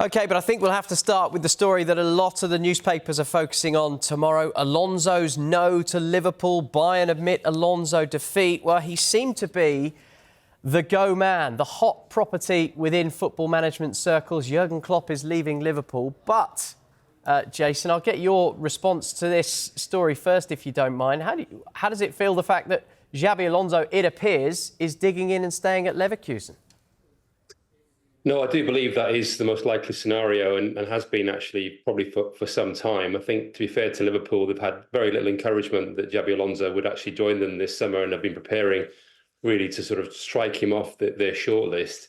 OK, but I think we'll have to start with the story that a lot of the newspapers are focusing on tomorrow. Alonso's no to Liverpool. Bayern admit Alonso defeat. Well, he seemed to be the go man, the hot property within football management circles. Jurgen Klopp is leaving Liverpool. But, Jason, I'll get your response to this story first, if you don't mind. How does it feel, the fact that Xabi Alonso, it appears, is digging in and staying at Leverkusen? No, I do believe that is the most likely scenario and has been actually probably for some time. I think, to be fair to Liverpool, they've had very little encouragement that Xabi Alonso would actually join them this summer, and have been preparing really to sort of strike him off their shortlist.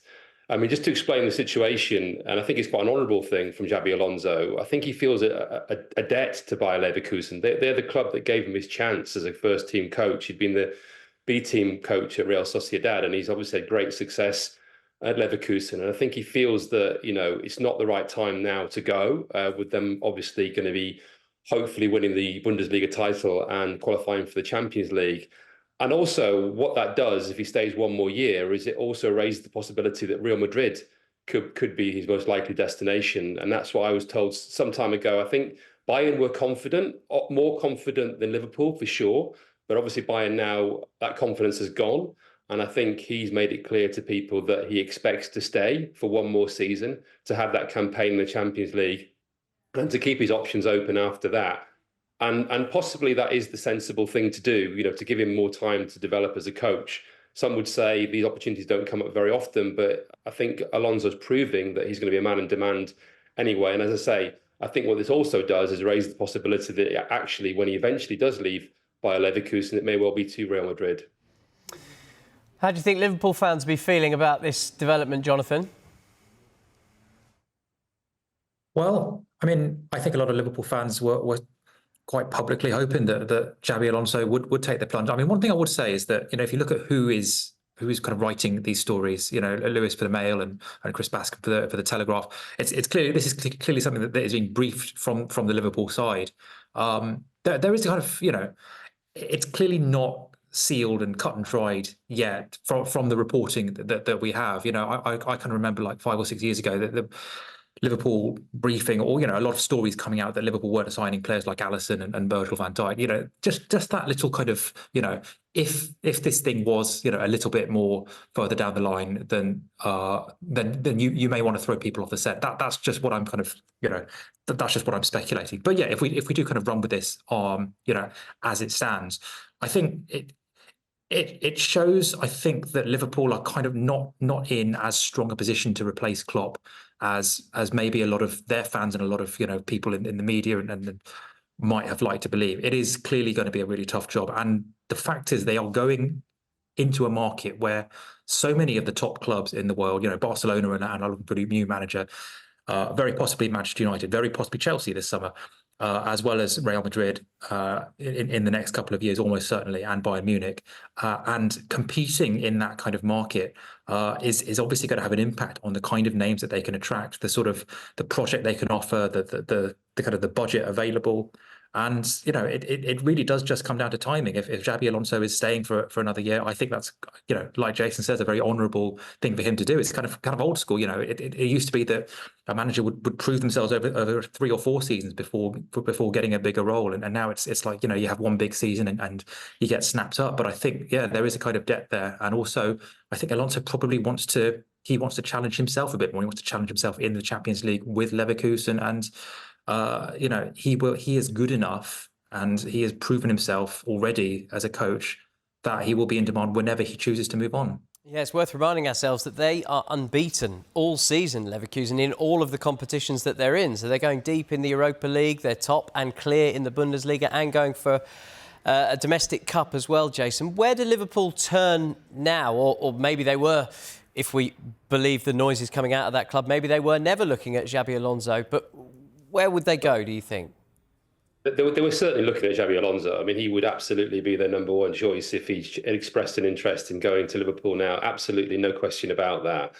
I mean, just to explain the situation, and I think it's quite an honourable thing from Xabi Alonso, I think he feels a debt to Bayer Leverkusen. They're the club that gave him his chance as a first-team coach. He'd been the B-team coach at Real Sociedad, and he's obviously had great success at Leverkusen. And I think he feels that, it's not the right time now to go, with them obviously going to be hopefully winning the Bundesliga title and qualifying for the Champions League. And also what that does, if he stays one more year, is it also raises the possibility that Real Madrid could be his most likely destination. And that's what I was told some time ago. I think Bayern were confident, more confident than Liverpool for sure. But obviously Bayern now, that confidence has gone. And I think he's made it clear to people that he expects to stay for one more season, to have that campaign in the Champions League, and to keep his options open after that. And possibly that is the sensible thing to do, to give him more time to develop as a coach. Some would say these opportunities don't come up very often, but I think Alonso's proving that he's going to be a man in demand anyway. And as I say, I think what this also does is raise the possibility that actually, when he eventually does leave Bayer Leverkusen, it may well be to Real Madrid. How do you think Liverpool fans will be feeling about this development, Jonathan? Well, I mean, I think a lot of Liverpool fans were quite publicly hoping that Xabi Alonso would take the plunge. I mean, one thing I would say is that, if you look at who is kind of writing these stories, Lewis for the Mail and Chris Baskin for the Telegraph, it's clearly, this is clearly something that is being briefed from the Liverpool side. There is kind of, it's clearly not sealed and cut and dried yet from the reporting that we have. I can remember like 5 or 6 years ago that the Liverpool briefing, or a lot of stories coming out that Liverpool weren't signing players like Alisson and Virgil van Dijk. Just that little kind of, if this thing was a little bit more further down the line, then you may want to throw people off the set. That's just what I'm kind of that's just what I'm speculating. But yeah, if we do kind of run with this as it stands, I think it shows, I think, that Liverpool are kind of not in as strong a position to replace Klopp as maybe a lot of their fans and a lot of people in the media and might have liked to believe. It is clearly going to be a really tough job, and the fact is they are going into a market where so many of the top clubs in the world, Barcelona and are looking for a new manager, very possibly Manchester United, very possibly Chelsea this summer, as well as Real Madrid in the next couple of years, almost certainly, and Bayern Munich. And competing in that kind of market is obviously going to have an impact on the kind of names that they can attract, the sort of the project they can offer, the kind of the budget available. And, it really does just come down to timing. If Xabi Alonso is staying for another year, I think that's, like Jason says, a very honourable thing for him to do. It's kind of old school. It used to be that a manager would prove themselves over 3 or 4 seasons before getting a bigger role. And now it's like, you have one big season and you get snapped up. But I think, there is a kind of depth there. And also, I think Alonso probably wants to challenge himself a bit more. He wants to challenge himself in the Champions League with Leverkusen, and he is good enough, and he has proven himself already as a coach that he will be in demand whenever he chooses to move on. Yeah, it's worth reminding ourselves that they are unbeaten all season, Leverkusen, in all of the competitions that they're in. So they're going deep in the Europa League, they're top and clear in the Bundesliga, and going for a domestic cup as well, Jason. Where do Liverpool turn now? Or maybe they were, if we believe the noises coming out of that club, maybe they were never looking at Xabi Alonso, but where would they go, do you think? They were certainly looking at Xabi Alonso. I mean, he would absolutely be their number one choice if he expressed an interest in going to Liverpool now. Absolutely, no question about that.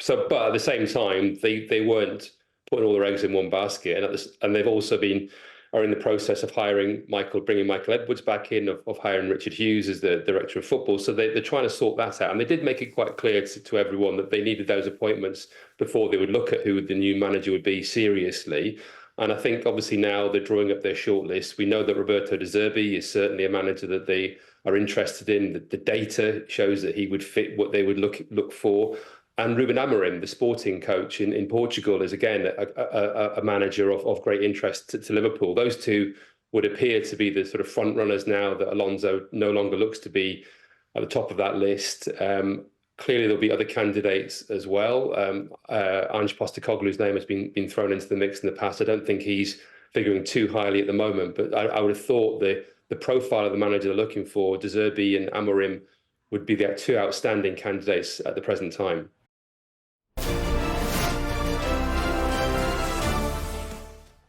But at the same time, they weren't putting all their eggs in one basket, and they've also been are in the process of bringing Michael Edwards back in, of hiring Richard Hughes as the director of football. So they're trying to sort that out. And they did make it quite clear to everyone that they needed those appointments before they would look at who the new manager would be seriously. And I think obviously now they're drawing up their shortlist. We know that Roberto De Zerbi is certainly a manager that they are interested in. The data shows that he would fit what they would look for. And Ruben Amorim, the sporting coach in Portugal, is again a manager of great interest to Liverpool. Those two would appear to be the sort of front runners now that Alonso no longer looks to be at the top of that list. Clearly, there'll be other candidates as well. Ange Postecoglou's name has been thrown into the mix in the past. I don't think he's figuring too highly at the moment, but I would have thought the profile of the manager they're looking for, De Zerbi and Amorim, would be the two outstanding candidates at the present time.